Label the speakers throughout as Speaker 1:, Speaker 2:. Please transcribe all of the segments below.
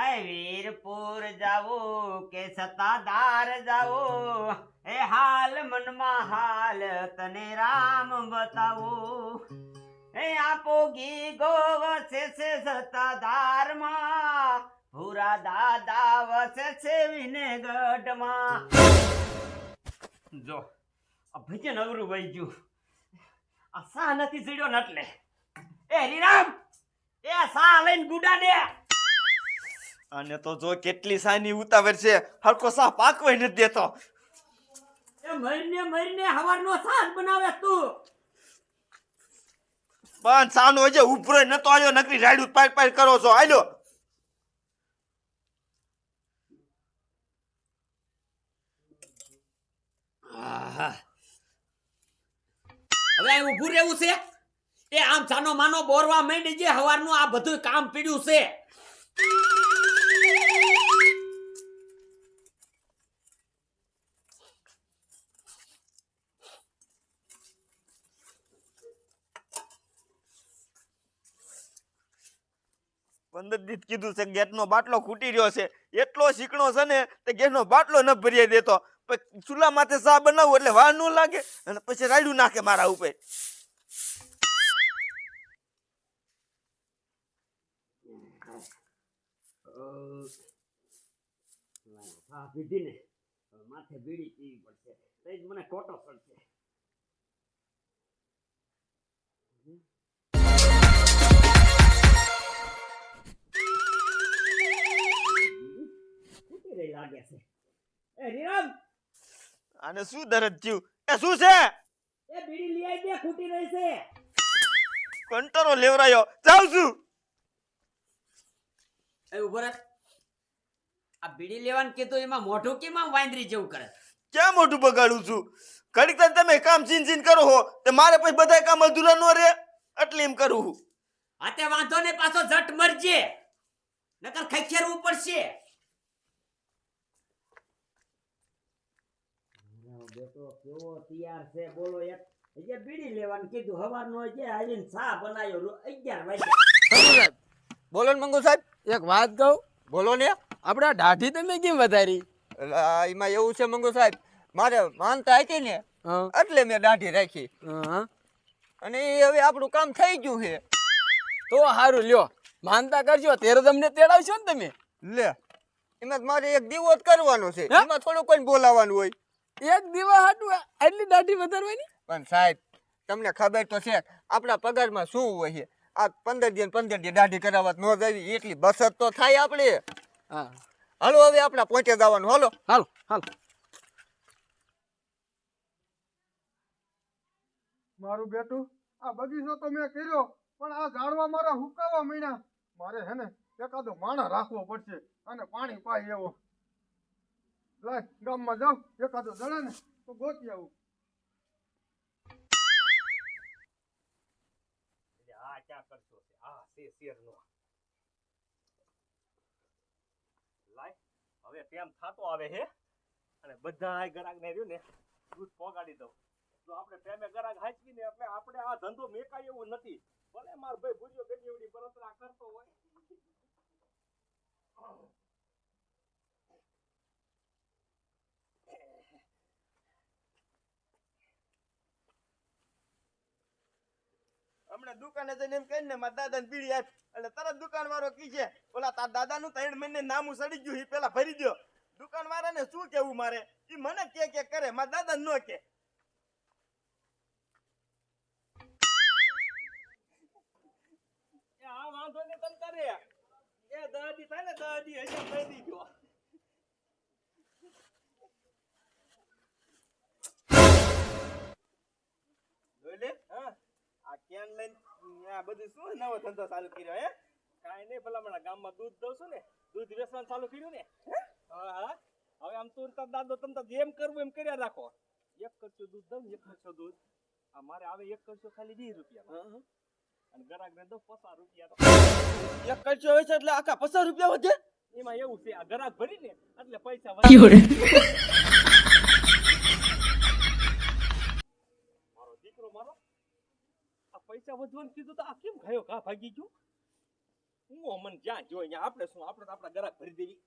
Speaker 1: આય વીરપુર જાવું કે સતાધાર જાવું, એ હાલ મનમાં હાલ તને રામ બતાવું. એ આપો ગી ગો વસે છે સતાધારમાં, ભૂરા દાદા વસે છે વિનેગઢમાં. જો આ ભજન અવરું વહી ગયું. આ સા નથી ચડ્યો ને એટલે. એ હરિરામ, એ સા લઈને ગુડા દે.
Speaker 2: અને તો જો કેટલી સાની ઉતાવળ છે, હરકો સા પાકવાય નથી દેતો.
Speaker 1: એ મરીને હવારનો સાસ બનાવે તું.
Speaker 2: પણ સાનો હજે ઉભરો નતો આવ્યો, નકરી રાડ્યું પાડ પાડ કરો છો. હાલો
Speaker 1: હવે આ ઊભું રહેવું છે. એ આમ સાનો માનો બોરવા માંડી જે હવારનું આ બધું કામ પીડ્યું છે.
Speaker 2: પંદર દીધ કીધું છે ગેસ નો બાટલો ખૂટી રહ્યો છે. એટલો શીકણો છે ને તે ગેસ નો બાટલો ન ભરી દેતો. ચૂલા માથે સા બનાવું એટલે વાર ન લાગે, અને પછી રાડ્યું નાખે મારા ઉપર.
Speaker 1: માથે બીડી પીવી પડશે, તો જ મને ખોટો પડશે. લાગે છે. એ રીરામ,
Speaker 2: આને શું દરદ થયું? એ શું છે?
Speaker 1: એ બીડી લઈ આવી દે, ખૂટી રહી છે.
Speaker 2: કંટરો લેવરાયો, જાઉં છું.
Speaker 1: એ ઉભો રહે. આ બીડી લેવાનું કીધું એમાં મોઢું કેમ આમ વાંદરી જેવું કરે?
Speaker 2: ક્યાં મોઢું બગાડું છું? ઘડીક તને તમે કામ ચીન ચીન કરો હો, તે મારે પછી બધા કામ અધૂરા ન રહે, એટલે એમ કરું.
Speaker 1: આ તે વાંધો ને, પાછો ઝટ મરજે, નકર ખખેરવું પડશે. બેટો કેવો તૈયાર છે બોલો. એક જે બીડી લેવાનું કીધું હવારનો જે આવીને ચા બનાવ્યો 11 વાગ્યા.
Speaker 2: બોલો ને મંગુ સાહેબ.
Speaker 3: એક વાત કહું?
Speaker 2: બોલો ને.
Speaker 3: આપડા દાઢી તમે કેમ વધારી?
Speaker 2: એમાં એવું છે મંગુ સાહેબ, મારે માનતા હતી ને એટલે મેં દાઢી રાખી. અને હવે આપણું કામ થઈ ગયું છે.
Speaker 3: તો સારું લ્યો, માનતા કરજો, તેરે તમને તેડાવશો ને તમે.
Speaker 2: લે, એમાં મારે એક દીવો જ કરવાનો છે, એમાં થોડું કોઈ બોલાવાનું હોય.
Speaker 3: એક દીવા હાટું આટલી દાઢી વધારવાની?
Speaker 2: પણ સાહેબ તમને ખબર તો છે આપણા પગારમાં શું હોય છે. આ 15 દી દાઢી કરાવવા ન જાય એટલી બચત તો થાય આપણે.
Speaker 3: હા
Speaker 2: હાલો હવે આપણા પહોંચે જવાનું. હાલો
Speaker 3: હાલો હાલો.
Speaker 4: મારું બેટું, આ બગીચો તો મેં કર્યો, પણ આ ઝાડવા મારા હુકાવા મીણ્યા. મારે હે ને એકાદો માણસ રાખવો પડશે અને પાણી પાય એવો. લાય ગામમાં જાવ, એકાદો જડે ને તો ગોતી આવું.
Speaker 2: આ ક્યાં કરશો? આ છે શેરનો. લાય હવે ટેમ થાતો આવે છે, અને બધા ગરાગને રહ્યું ને દૂધ પોગાડી દઉં. જો આપણે ટેમે ગરાગ હાચવી ને એટલે આપણે આ ધંધો મેકાય એવું નથી. ભલે માર ભાઈ ભૂજો ગજેવડી બરતરા કરતો હોય. હમણાં દુકાને જઈને એમ કહીને મારા દાદાને બીડી આપ, એટલે તરત દુકાન વાળો કી છે ઓલા તાર દાદાનું 3 મહિને નામું સડી ગયું, એ પેલા ભરી દો. દુકાન વાળાને શું કેવું મારે? એ મને કે કરે, મારા દાદાને ન કે. આ વાંધો ને તમ તારે એ દાદી થાય ને દાદી હજી કહી દીધો. બોલે હા આ કેન લઈને આ બધું શું નવો ધંધો ચાલુ કર્યો હે? કાઈ નહીં, ભલા મને ગામમાં દૂધ દઉં છું ને, દૂધ વેચવાનું ચાલુ કર્યું ને. હા હા, હવે આમ તું તાર દાદો તમ તાર જેમ કરવું એમ કર્યા રાખો. એક કરશો દૂધ દઉં, એક કરશો દૂધ. આ મારે આવે એક કરશો ખાલી 20 રૂપિયા, અને ગરાક ને દો 50 રૂપિયા. એક કરશો હોય છે એટલે આખા 50 રૂપિયા વધે. એમાં એવું છે આ ગરાક ભરી ને એટલે પૈસા વધે. મારો દીકરો મારો આ પૈસા વધવાનું કીધું તો આ કેમ ખાયો ઘા ભાગી ગયો? હું મને જ્યાં જોઈ ત્યાં આપણે શું આપણે તો આપણા ગ્રાહક ભરી દેવી.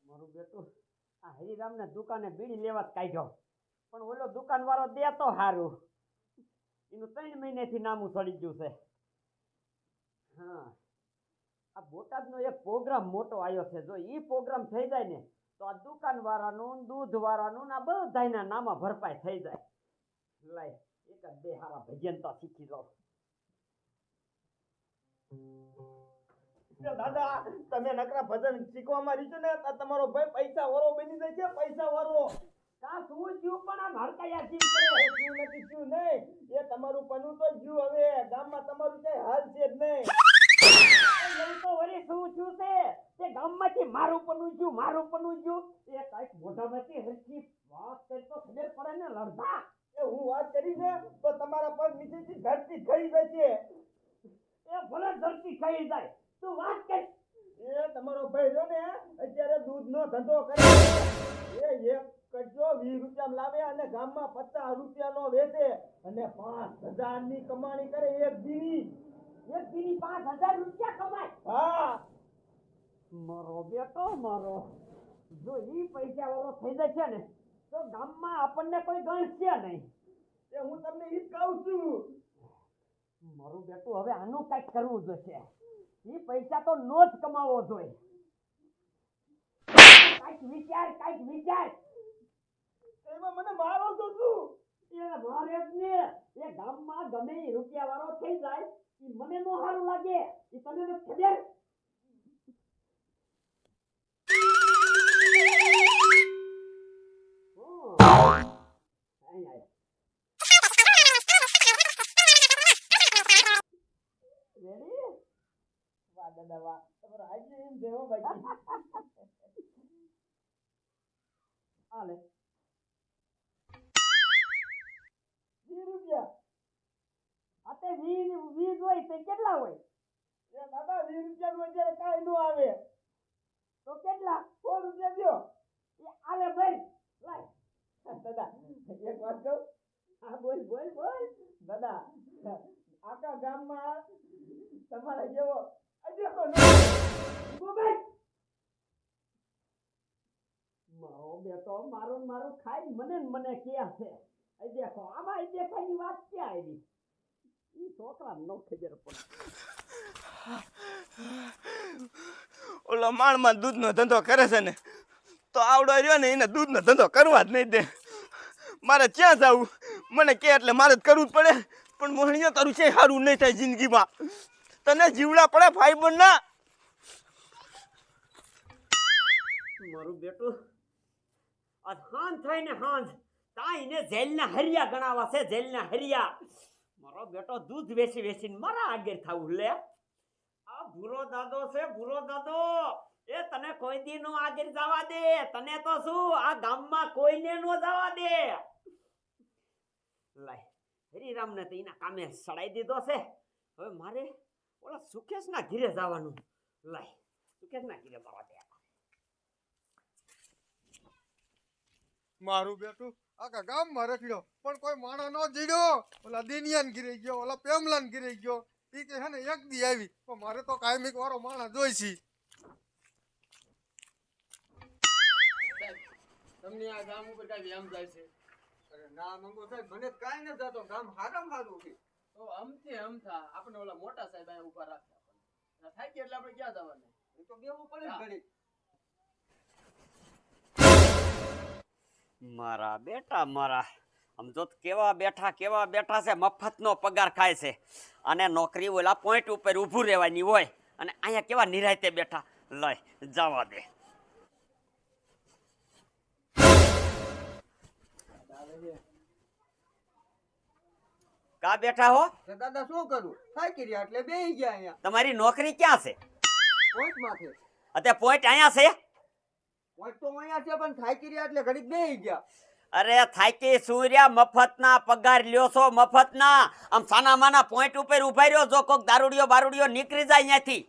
Speaker 1: મારું બેટું આ હરિરામને દુકાને બીડી લેવા જ કાઢ્યો, પણ ઓલો દુકાનવાળો દે તો સારું. એનું 3 મહિનેથી નામું ચડી ગયું છે. હા, આ બોટાદનો એક પ્રોગ્રામ મોટો આવ્યો છે. જો ઈ પ્રોગ્રામ થઈ જાય ને તો આ દુકાનવાળાનું, દૂધવાળાનું ને આ બધાયના નામા ભરપાઈ થઈ જાય. લાય એક જ બે હારા ભજન તો શીખી લો.
Speaker 2: દાદા તમે નકરા ભજન શીખવામાં રીતો ને તો તમારો ભાઈ પૈસા વાળો બની જાય છે. પૈસા વાળો
Speaker 1: કા શું થયું પણ આ હડકાયા જીવ કરે?
Speaker 2: શું નથી શું નહીં એ તમારું પનું તો જ્યું. હવે ગામમાં તમારું કઈ હાલ છે જ નહીં.
Speaker 1: એવું તો વળી શું થયું છે? તે ગામમાંથી મારું પનું જ્યું, મારું પનું જ્યું. એ કાંઈક મોઢામાંથી હરખી વાત કરી તો ખબર પડે ને લડધા.
Speaker 2: એ હું વાત કરી ને તો તમારા પગ નીચેથી ધરતી થઈ જશે.
Speaker 1: એ ભલે ધરતી ખાઈ જાય, તું વાત કર.
Speaker 2: એ તમારો ભાઈ રહ્યો ને અત્યારે દૂધનો ધંધો કરે છે. એ એક કજો 20 રૂપિયામાં લાવે અને ગામમાં 50 રૂપિયાનો વેચે અને 5000 ની કમાણી કરે એક દીની.
Speaker 1: એક દીની 5000 રૂપિયા કમાય.
Speaker 2: હા
Speaker 1: મારો બેટો મારો, જો ઈ પૈસા વાળો થઈ જશે ને તો ગામમાં આપણને કોઈ ગણશે નહીં.
Speaker 2: એ હું તમને ઈ જ કહું છું.
Speaker 1: મારું બેટું હવે આનું કઈક કરવું જોઈશે. ઈ પૈસા તો નો જ કમાવો જોઈએ. કઈક વિચાર.
Speaker 2: એમાં મને મારો તો શું?
Speaker 1: એ મારે જ ને એ ગામમાં ગમે ઈ રૂપિયા વાળો થઈ જાય ઈ મને નો સારું લાગે. ઈ તને નથી ખબર? રેડી?
Speaker 2: વાહ દાદા વાહ, તમારો આજે એમ જેવો બાકી.
Speaker 1: હાલે
Speaker 2: 20 રૂપિયા.
Speaker 1: અતે 20 હોય તો કેટલા હોય?
Speaker 2: એ દાદા 20 રૂપિયાનું અત્યારે કાંઈ નો આવે.
Speaker 1: તો કેટલા?
Speaker 2: 100 રૂપિયા દ્યો.
Speaker 1: એ આલે ભાઈ લાય.
Speaker 2: દાદા એક વાત કહું?
Speaker 1: હા બોલ.
Speaker 2: દાદા આખા ગામમાં તમારા જેવો અજેકો ન
Speaker 1: ભાઈ મારો બેટો મારું ખાઈ મને ને મને ક્યાં છે? આ દેખો આમાં આ દેખાની વાત ક્યાં આવી? ઈ છોકરા નો ખબર પડે.
Speaker 2: ઓલો માણમાં દૂધનો ધંધો કરે છે ને તો આવડો રહ્યો ને એને દૂધનો ધંધો કરવા જ નહીં દે. મારે ક્યાં જવું? મને કે એટલે મારે જ કરવું જ પડે. પણ મોહણીઓ તારું છે સારું નહીં થાય જિંદગીમાં. તને જીવડા પડે ફાઈબર ના.
Speaker 1: મારું બેટું આ હાંજ થાય ને હાંજ તાઈને જેલના હરિયા ગણાવા છે. જેલના હરિયા. મારો બેટો દૂધ વેચીને મારા આગળ થાવું લે. આ ભૂરો દાદો છે, ભૂરો દાદો. એ તને કોઈ દી નો આગળ જવા દે. તને તો શું આ ગામમાં કોઈને નો જવા દે. લાય હરિરામને તો એના કામે સડાઈ દીધો છે. હવે મારે ઓલા સુકેશના ઘીરે જવાનું. લાય સુકેશના ઘીરે જવા દે.
Speaker 4: મારું બેટું આખા ગામમાં રખડ્યો પણ કોઈ માણસ નો જીડ્યો. ઓલા દિનિયાન ગીરી ગયો, ઓલા પેમલાન ગીરી ગયો. ઈ કે હે ને એક દી આવી પણ મારે તો કાયમિક વાળો માણસ જોઈશે.
Speaker 3: તમને આ ગામ ઉપર કઈ વ્યામ જાય છે?
Speaker 4: અરે ના મંગો સાહેબ, મને કાઈ ન જાતો. ગામ હારામ હારું છે.
Speaker 3: તો અમથા આપણે ઓલા મોટા સાહેબ અહીંયા ઉભા રાખ્યા આપણને. થાય કે એટલે આપણે ક્યાં જવાના?
Speaker 4: એ તો બેવું પડે ને ઘડીક.
Speaker 1: મારા બેટા મારા સમજો તો કેવા બેઠા છે. મફતનો પગાર ખાય છે અને નોકરી ઓલા પોઈન્ટ ઉપર ઊભું રહેવાની હોય અને અહીંયા કેવા નિરાયતે બેઠા. લઈ જવા દે. કા બેઠા હો?
Speaker 4: તો દાદા શું કરું? થાકી રહ્યા એટલે બેહી ગયા અહીંયા
Speaker 1: તમારી નોકરી ક્યાં છે?
Speaker 4: પોઈન્ટ માંથી.
Speaker 1: અત્યારે પોઈન્ટ અહીંયા છે?
Speaker 4: પોઈન્ટ તો અહીંયા છે પણ થાકી રહ્યા એટલે ઘડીક બેહી ગયા.
Speaker 1: અરે થાકી સૂર્યા મફતના પગાર લ્યો છો મફતના. આમ સાના માના પોઈન્ટ ઉપર ઉભા રહ્યો. જો કોક દારૂડિયો બારૂડિયો નીકળી જાય અહીંયાથી.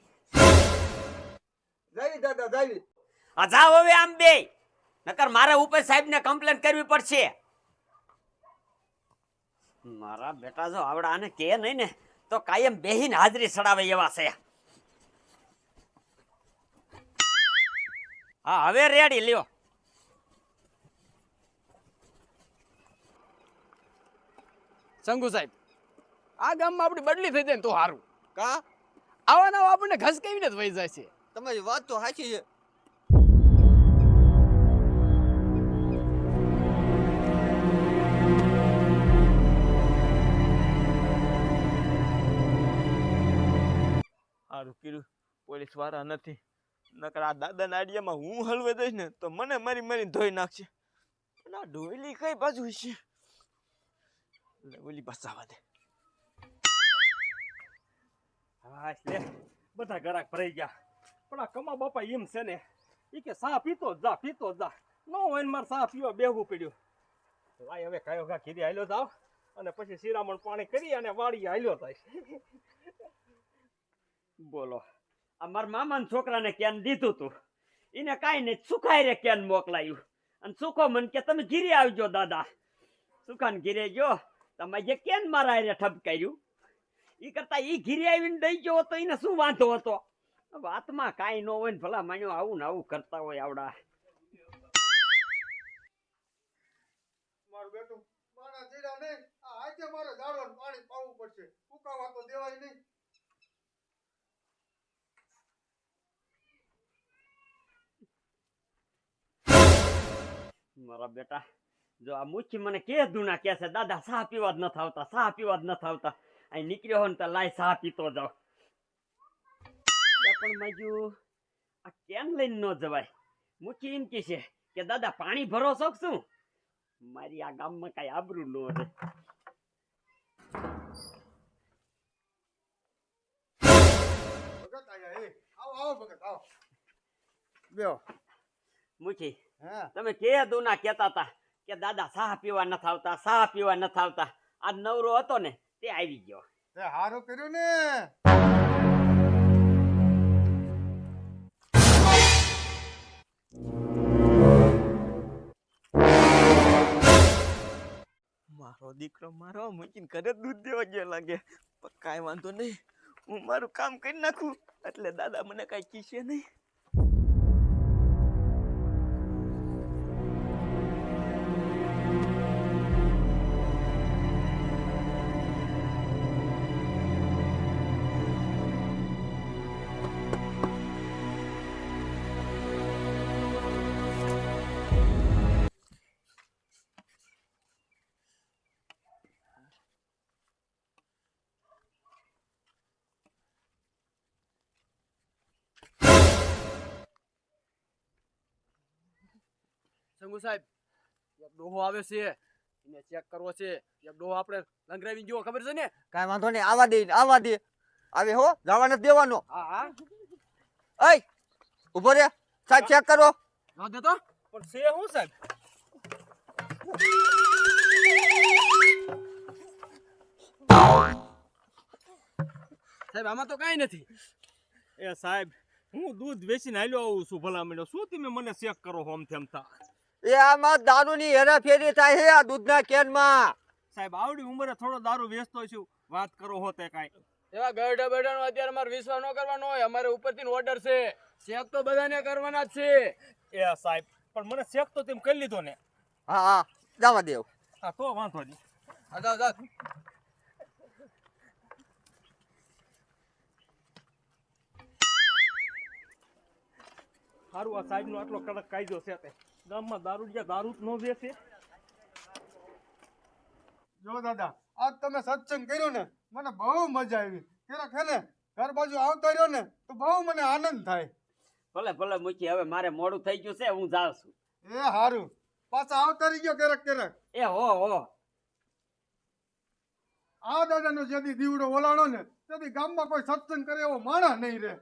Speaker 4: જઈ દાદા જઈ.
Speaker 1: આ જાવ હવે આમ બે. નકર મારે ઉપર સાહેબને કમ્પ્લેન કરવી પડશે. મારા બેટા જો આવડા આને કે નહીં ને તો કાયમ બેહીને હાજરી સડાવે એવા છે. હા હવે રેડી લ્યો.
Speaker 3: શંકુ સાહેબ આ ગામમાં આપણી બદલી થઈ જાય ને તો સારું.
Speaker 5: કા
Speaker 3: આવા નવા આપણને ઘસ કેવીને જ વહી જાય છે.
Speaker 5: તમારી વાત તો સાચી છે.
Speaker 2: સારું કર્યું પોલીસ વાળા નથી, નકર આ દાદા નાડિયામાં હું હલવે દઈશ ને તો મને મારી મારીને ધોઈ નાખશે. અને આ ડોયલી કઈ બાજુ છે? લે ઓલી બસાવા દે. હા લે બધા ગરાક ભરાઈ ગયા, પણ આ કમા બાપા એમ છે ને ઈ કે સા પીતો જા પીતો જા, નો હોય ને મારે સા પીવા બેહવું પડ્યું. લાય હવે કાયો ઘા કીધી હાલ્યો જાવ અને પછી શિરામણ પાણી કરી અને વાડી હાલ્યો થાય.
Speaker 1: બોલો આ મારા મામાના છોકરાને ક્યાન દીધું તું, એને કાંઈ નહીં સુખાઈ રે ક્યાન મોકલાયું. અને સુખો મન કે તમે ઘીરે આવજો દાદા. સુખાને ઘીરે ગયો તમે જે કેન મારા હારે ઠપકાર્યું, ઈ કરતા ઈ ઘીરે આવીને દઈ ગયો તો એને શું વાંધો હતો? વાતમાં કાંઈ ન હોય ને ભલા માન્યો આવું ને આવું કરતા હોય આવડા.
Speaker 4: મારું બેટું મારા જીરા નહીં, આ આજે મારે ઝાડવાનું પાણી પાવું પડશે, સુકાવા તો દેવાય નહીં.
Speaker 1: મારા બેટા જો આ મુચ્છી મને કે દુના કે છે દાદા સા પીવા જ ન થાવતા, સા પીવા જ ન થાવતા. અહીં નીકળ્યો હોય ને તો લાય સા પીતો જાવ. પણ માજુ આ કેમ લઈને ન જવાય? મુચ્છી એમ કે છે કે દાદા પાણી ભરો છો કે શું? મારી આ ગામમાં કઈ આબરૂ ન રહે.
Speaker 4: ભગત આયા એ આવો આવો ભગત આવો બેહો.
Speaker 1: મુચ્છી
Speaker 4: હા
Speaker 1: તમે કે દુના કહેતા હતા કે દાદા સા પીવા ન થાવતા, સા પીવા ન થાવતા. આ નવરો હતો ને તે આવી ગયો.
Speaker 4: તે હારું કર્યું ને.
Speaker 2: મારો દીકરો મારો મૂકીને ઘરે દૂધ દેવા ગયો લાગે. પણ કાંઈ વાંધો નહીં, હું મારું કામ કરી નાખું એટલે દાદા મને કાંઈ કીશે નહીં.
Speaker 3: શંકુ સાહેબ એક ડોહો આવે છે, એને ચેક કરવો છે. એક ડોહો આપણે લંગરાવી ગયો ખબર છે ને?
Speaker 5: કાંઈ વાંધો નહીં, આવા દે આવા દે. આવે હો, જવા નથી દેવાનો.
Speaker 3: હા હા
Speaker 5: એય ઉભો રે, સાહેબ ચેક કરો.
Speaker 3: ન દે તો
Speaker 2: પણ છે હું સાહેબ?
Speaker 3: સાહેબ આમાં તો કાંઈ નથી.
Speaker 2: એ સાહેબ હું દૂધ વેચીને હાલ્યો આવું છું ભલા મળ્યો, શું તમે મને ચેક કરો હોમ તેમ થા?
Speaker 5: એ આમાં દારૂની હેરાફેરી થાય છે આ દૂધના કેનમાં.
Speaker 2: સાહેબ આવડી ઉંમરે થોડો દારૂ વેચતો છું, વાત કરો હો તે કાંઈ.
Speaker 3: એવા ગરડા બરડાનો અત્યારે અમારે વિશ્વાસ ન કરવાનો હોય. અમારે ઉપરથી ઓર્ડર છે, ચેક તો બધાને કરવાના જ છે.
Speaker 2: એ સાહેબ પણ મને ચેક તો તેમ કરી લીધો ને.
Speaker 5: હા હા જવા દેવ.
Speaker 2: હા તો વાંધો નહીં.
Speaker 3: હા જાઓ જાઓ.
Speaker 2: સારું આ સાહેબનો આટલો કડક કાયદો છે તે ગામમાં દારૂડિયા દારૂ જ ન વેચે.
Speaker 4: જો દાદા આજ તમે સત્સંગ કર્યો ને મને બહુ મજા આવી. ક્યારેક હે ને ઘર બાજુ આવતા રહ્યો ને તો બહુ મને આનંદ થાય.
Speaker 1: ભલે ભલે મુચ્છી હવે મારે મોડું થઈ ગયું છે, હું જાઉં છું.
Speaker 4: એ હારું પાછા આવતા રહી ગયો ક્યારેક ક્યારેક.
Speaker 1: એ હો
Speaker 4: આ દાદાનો જેથી દીવડો ઓલાણો ને તેથી ગામમાં કોઈ સત્સંગ કરે એવો માણસ નહીં રહે.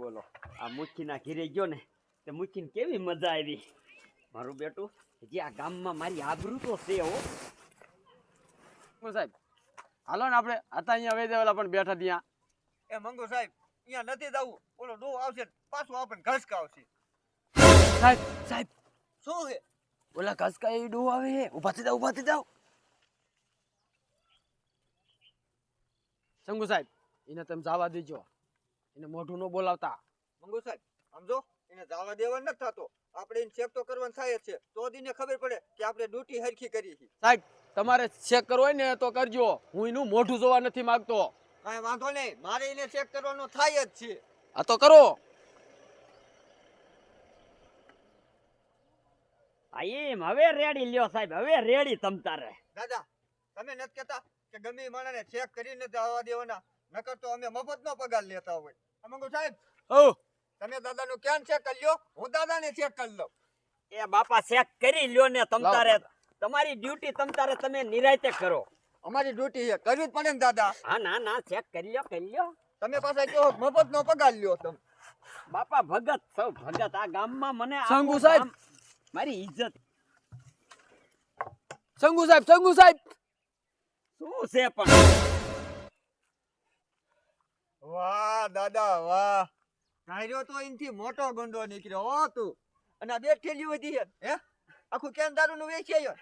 Speaker 1: બોલો આ મુચ્છીના ઘીરે ગયો ને તે મુચ્છીને કેવી મજા આવી. મારું બેટું હજી આ ગામમાં મારી આબરૂ તો છે હો.
Speaker 3: શંકુ સાહેબ હાલો ને આપણે હતા અહીંયા વહી દેવાલા પણ બેઠા ત્યાં.
Speaker 5: એ મંગુ સાહેબ અહીંયા નથી જવું, ઓલો ડો આવશે પાછું આપણને ઘસકાવશે.
Speaker 3: સાહેબ સાહેબ
Speaker 5: શું છે
Speaker 3: ઓલા ઘસકા એ ડોહો આવે છે. ઊભા થઈ જાઓ, ઊભા થઈ જાઓ. શંકુ સાહેબ એને તમે જવા દેજો, એને મોઢું ન બોલાવતા.
Speaker 5: મંગુ સાહેબ સમજો એને જવા દેવા નથી થતો. આપણે એને ચેક તો કરવાનું થાય જ છે, તો જ એને ખબર પડે કે આપણે ડ્યુટી હરખી કરી છે.
Speaker 3: સાહેબ તમારે ચેક કરવો હોય ને તો કરજો, હું એનું મોઢું જોવા નથી માંગતો.
Speaker 5: કાંઈ વાંધો નહીં, મારે એને ચેક કરવાનો થાય જ છે.
Speaker 3: આ તો કરો.
Speaker 1: આ એમ હવે રેડી લ્યો સાહેબ, હવે રેડી તમ તારે.
Speaker 5: દાદા તમે નથી કહેતા કે ગમે એ માણસને ચેક કરીને જવા દેવાના, નકર તો અમે મફતનો પગાર લેતા હોય. મંગુ સાહેબ
Speaker 3: ઓ
Speaker 5: તમે દાદાનું ક્યાં ચેક કરી લ્યો, હું દાદાને ચેક કરી લઉં.
Speaker 1: એ બાપા ચેક કરી લ્યો ને તમ
Speaker 3: લાવો
Speaker 1: તારે.
Speaker 3: દાદા.
Speaker 1: તમારી ડ્યુટી તમ તારે તમે નિરાયતે કરો.
Speaker 5: અમારી ડ્યુટી છે, કરવી જ પડે ને દાદા.
Speaker 1: હા ના ના ચેક કરી લ્યો, કરી લ્યો.
Speaker 5: તમે પાછા કહો મફતનો પગાર લ્યો તમે.
Speaker 1: બાપા ભગત સૌ ભગત આ ગામમાં મને
Speaker 3: શંકુ
Speaker 1: આખું
Speaker 3: સાહેબ.
Speaker 1: ગામ મારી ઇજ્જત.
Speaker 3: શંકુ સાહેબ, શંકુ સાહેબ.
Speaker 1: શું છે પણ
Speaker 5: વાહ દાદા વાહ, ધાર્યો તો એનથી મોટો ગંડો નીકળ્યો હો તું. અને આ બેઠેલી વધી છે હે, આખું કેન દારૂનું વેચાય.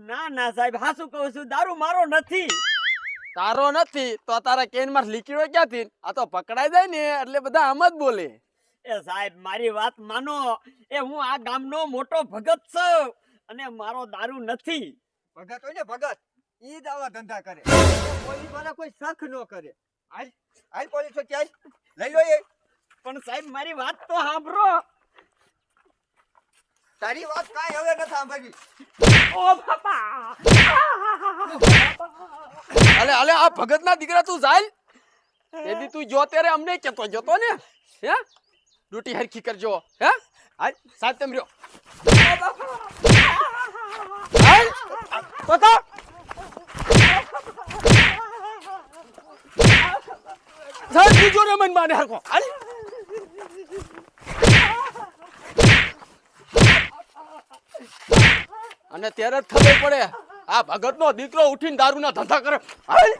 Speaker 1: ના ના સાહેબ હાસું કહું છું, દારૂ મારો નથી.
Speaker 3: તારો નથી તો તારા કેન માં લીકડો ક્યાંથી? આ તો પકડાઈ જાય ને એટલે બધા આમ જ બોલે.
Speaker 1: એ સાહેબ મારી વાત માનો, એ હું આ ગામનો મોટો ભગત છું અને મારો દારૂ નથી.
Speaker 5: ભગત હોય ને ભગત, ઈ જ આવા ધંધા કરે. પોલીસ વાળા કોઈ શક ન કરે. હાલ હાલ પોલીસ ક્યાં લઈ લો એ.
Speaker 1: પણ સાહેબ મારી વાત તો સાંભળો.
Speaker 5: તારી વાત કાંઈ હવે નથી સાંભળી.
Speaker 1: ઓ બાપા
Speaker 3: અલે અલે આ ભગત ના દીકરા તું જાય તેથી તું જો ત્યારે અમને કેતો જતો ને હે ડ્યુટી હરખી કરજો હે હાલ સાહેબ તેમ રહ્યો હાલ તો સાહેબ બીજો ને મન માને હરકો હાલ અને ત્યારે જ ખબર પડે આ ભગત નો દીકરો ઉઠીને દારૂ ના ધંધા કરે હાલ